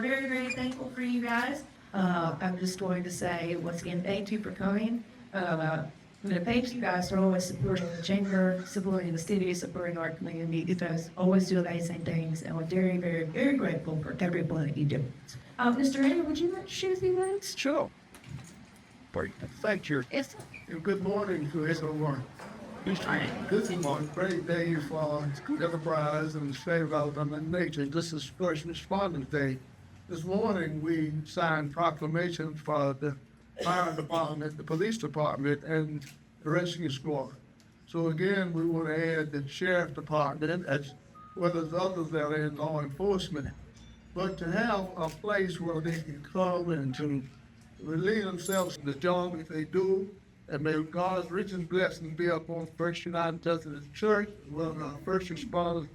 very, very thankful for you guys. I'm just going to say, once again, thank you for coming. Thank you guys for always supporting the chamber, supporting the city, supporting our community. You guys always do amazing things, and we're very, very, very grateful for everyone that you do. Mr. Randy, would you like to share a few words? Sure. Thank you. Yes. Good morning to everyone. This is a great day for Enterprise and state of the nation. This is First Responders Day. This morning we signed proclamations for the fire department, the police department, and the rescue squad. So again, we want to add the sheriff department as well as others that are in law enforcement. But to have a place where they can come and to relieve themselves from the job if they do, and may God's richest blessings be upon First United Methodist Church, well, first responders.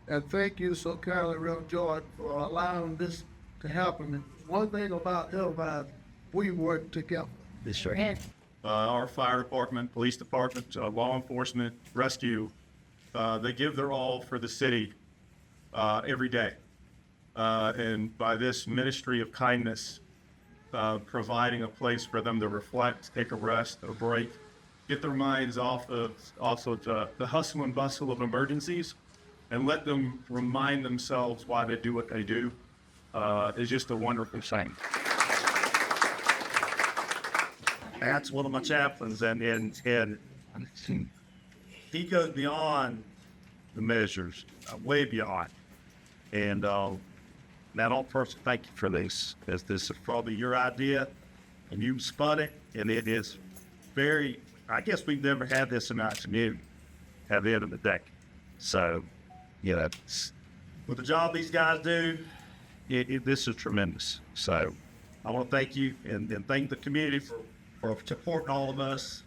And thank you so kindly, Reverend George, for allowing this to happen. And one thing about Enterprise, we work together. Mr. Randy. Our fire department, police department, law enforcement, rescue, they give their all for the city every day. And by this ministry of kindness, providing a place for them to reflect, take a rest, a break, get their minds off of also the hustle and bustle of emergencies, and let them remind themselves why they do what they do, is just a wonderful thing. That's one of my chaplains, and he goes beyond the measures, way beyond. And now, don't person thank you for this, as this is probably your idea, and you spun it, and it is very, I guess we've never had this in our community at the end of the day. So, with the job these guys do, this is tremendous. So, I want to thank you and thank the community for supporting all of us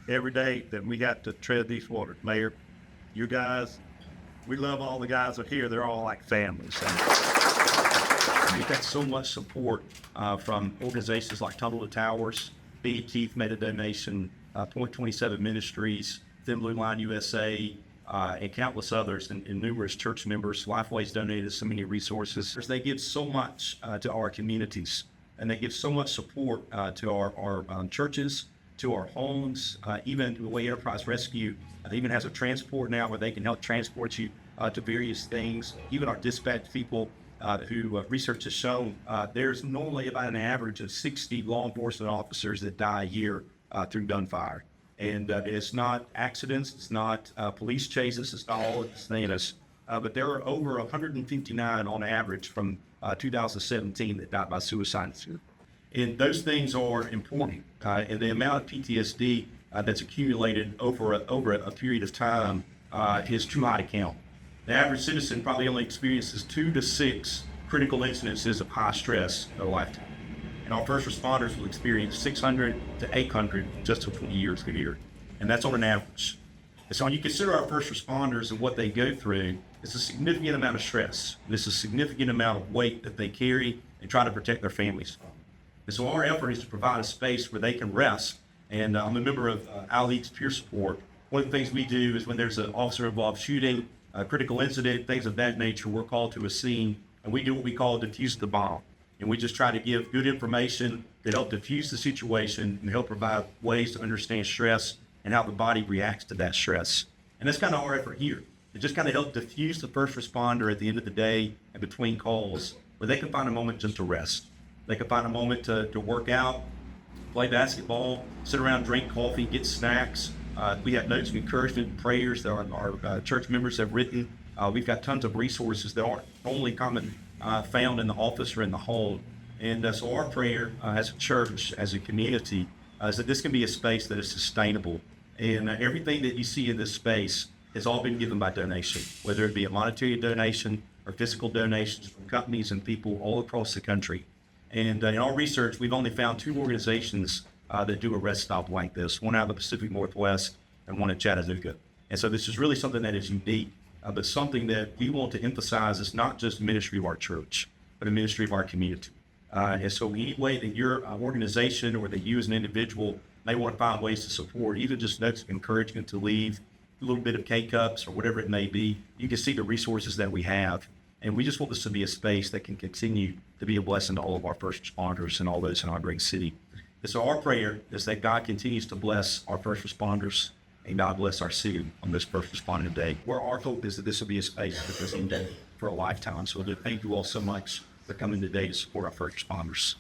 every day that we got to tread these waters. Mayor, you guys, we love all the guys that are here. They're all like families. We've got so much support from organizations like Tunnel to Towers, B. Keith made a donation, Point 27 Ministries, Thin Blue Line USA, and countless others, and numerous church members. Lifeway's donated so many resources. They give so much to our communities, and they give so much support to our churches, to our homes, even the way Enterprise Rescue even has a transport now where they can help transport you to various things. Even our dispatch people who research has shown there's normally about an average of 60 law enforcement officers that die a year through gunfire. And it's not accidents, it's not police chases, it's not all it's things. But there are over 159 on average from 2017 that died by suicide. And those things are important. And the amount of PTSD that's accumulated over a period of time is too high to count. The average citizen probably only experiences 2 to 6 critical incidences of high stress in their lifetime. And our first responders will experience 600 to 800 just in 20 years a year. And that's on an average. And so when you consider our first responders and what they go through, it's a significant amount of stress. It's a significant amount of weight that they carry and try to protect their families. And so our effort is to provide a space where they can rest. And I'm a member of Alexey Peer Support. One of the things we do is when there's an officer-involved shooting, a critical incident, things of that nature, we're called to a scene, and we do what we call defuse the bomb. And we just try to give good information that help diffuse the situation and help provide ways to understand stress and how the body reacts to that stress. And that's kind of our effort here. It just kind of help diffuse the first responder at the end of the day and between calls, where they can find a moment just to rest. They can find a moment to work out, play basketball, sit around, drink coffee, get snacks. We have notes of encouragement, prayers that our church members have written. We've got tons of resources that aren't only found in the office or in the home. And so our prayer as a church, as a community, is that this can be a space that is sustainable. And everything that you see in this space has all been given by donation, whether it be a monetary donation or physical donations from companies and people all across the country. And in our research, we've only found 2 organizations that do a rest stop like this, one out of the Pacific Northwest and one in Chattanooga. And so this is really something that is unique, but something that we want to emphasize is not just a ministry of our church, but a ministry of our community. And so any way that your organization or that you as an individual may want to find ways to support, even just notes of encouragement to leave, a little bit of K-Cups or whatever it may be, you can see the resources that we have. And we just want this to be a space that can continue to be a blessing to all of our first responders and all those in our great city. And so our prayer is that God continues to bless our first responders and God bless our city on this first responding day, where our hope is that this will be a space that is in debt for a lifetime. So thank you all so much for coming today to support our first responders.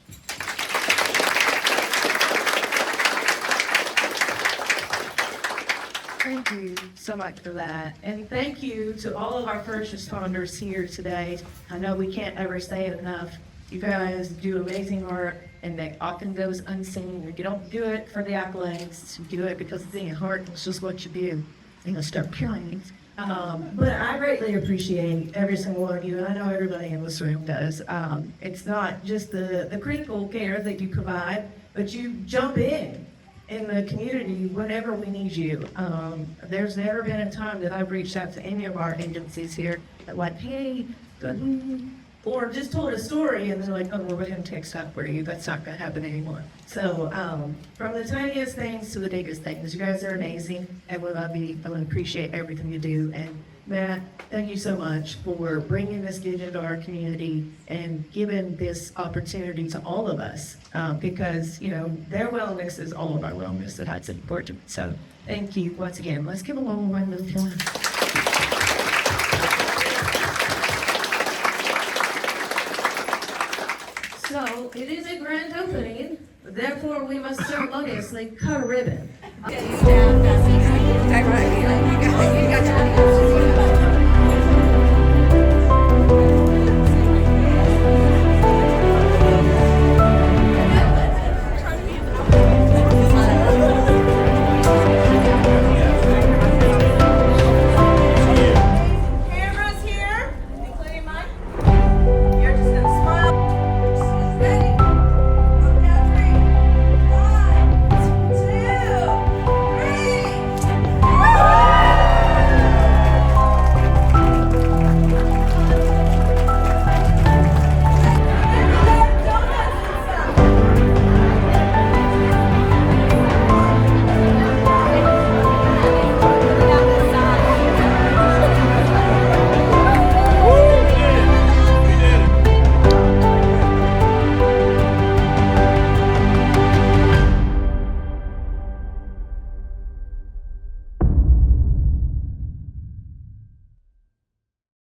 Thank you so much for that. And thank you to all of our first responders here today. I know we can't ever say it enough. You guys do amazing work, and that often goes unseen. You don't do it for the accolades. You do it because it's in your heart. It's just what you do. Start peeling. But I greatly appreciate every single one of you, and I know everybody in this room does. It's not just the critical care that you provide, but you jump in the community whenever we need you. There's never been a time that I've reached out to any of our agencies here that like, hey, or just told a story and they're like, oh, we're going to text up for you. That's not going to happen anymore. So from the tiniest things to the biggest things, you guys are amazing. And we love you. I appreciate everything you do. And Matt, thank you so much for bringing this good into our community and giving this opportunity to all of us, because, their wellness is all of our wellness, and that's important. So thank you once again. Let's give a little round of applause. So it is a grand opening, therefore we must ceremoniously cut a ribbon. You got